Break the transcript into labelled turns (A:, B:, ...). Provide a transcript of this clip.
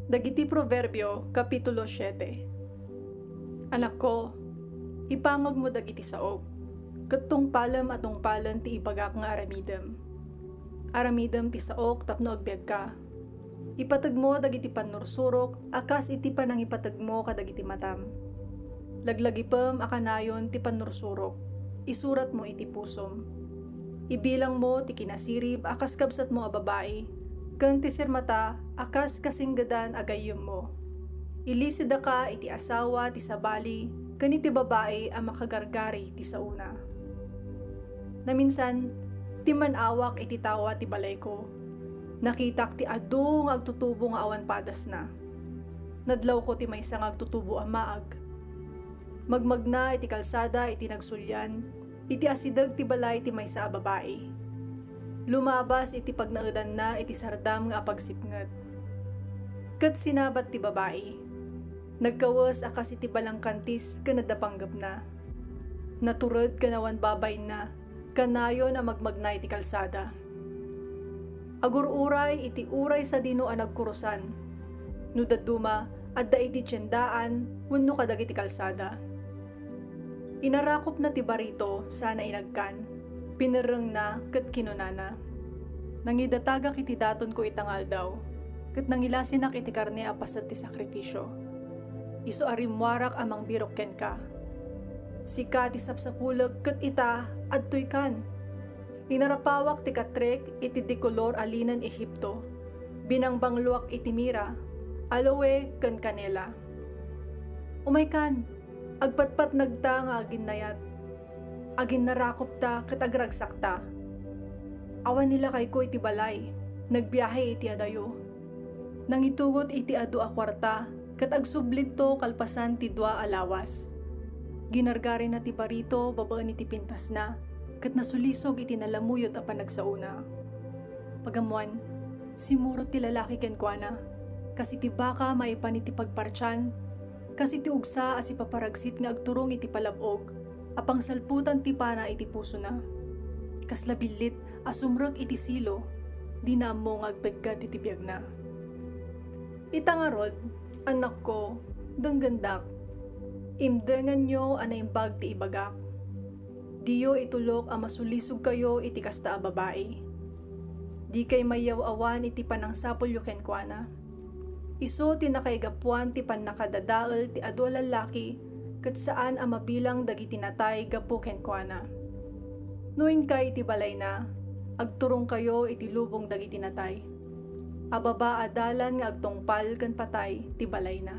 A: Dagiti Proverbio, Kapitulo 7. Anak ko, ipangag mo dagiti saok, ket tungpalam at tungpalan ti ibagak nga aramidem. Aramidem ti saok tapno agbiag ka. Ipateg mo dagiti panursurok, akas iti panang ipateg mo kadagiti matam. Laglagipem akanayon ti panursurok, isurat mo iti pusom. Ibilang mo ti kinasirib, akas kabsat mo a babae, ken ti sirmata, akas kasinggadan agayem mo. Ilisida ka iti asawa ti sabali, ken iti babae a makagargari ti sauna. Naminsan, ti manawak iti tawa ti balay ko. Nakitak ti adu nga agtutubo nga awan padas na. Nadlaw ko ti maysa nga agtutubo a maag. Magmagna iti kalsada iti nagsulyan, iti asidag ti balay ti maysa a babae. Lumabas iti pagnaedan na iti sardam nga apagsipnget. Ket sinabat ti babae. Nagkawas akas iti balangkantis ken nadapanggap na. Naturod kanawan babay na, kanayon a magmagna iti kalsada. Agururay iti uray sa dino a nagkurusan. No dadduma adda iti tiyendaan wenno kadagiti kalsada. Inarakop na ti barito sana inagkan. Pinareng na ket kinunana. Nangidatagak iti daton ko itangal daw, ket nangilasinak iti karne apasat ti sakripisyo. Isu arimwarak amang birok ken ka. Sika ti sapsapuleg ket ita adtoy kan. Inarapawak ti katrek iti dikolor alinan Ehipto. Binangbangluak iti mira, aloe ken kanela. Umay kan, agpatpat nagta nga agin nayat. Agin narakop ta ket agragsak ta. Awan nila kay ko iti balay, nagbiyahe iti adayo. Nangitugot iti adu a kwarta, ket agsublinto kalpasan ti dua alawas. Ginargari na ti barito babaan iti pintas na, ket nasulisog iti nalamuyot a panagsauna. Pagamuan, simurot ti lalaki ken kuana, kasi ti baka maipan iti pagpartyan, kasi ti ugsa as ipaparagsit nga agturong iti palabog, apang salputan ti pana iti puso na. Kaslabilit asumrek iti silo, di na mo ngagpeggat iti biyag na. Itangarod, anak ko, denggendak, imdengan nyo anaimbag ti ibagak. Diyo itulok a masulisog kayo iti kasta a babae. Di kay mayaw awan iti panangsapol yu kenkwana. Iso ti nakaigapuan ti pannakadadael ti adu a lalaki, ket saan a mabilang dagiti natay gapu kenkwana. Nuin kay iti balay na, agturong kayo iti lubong dagiti natay. Ababa adalan nga agtungpal ken patay ti balay na.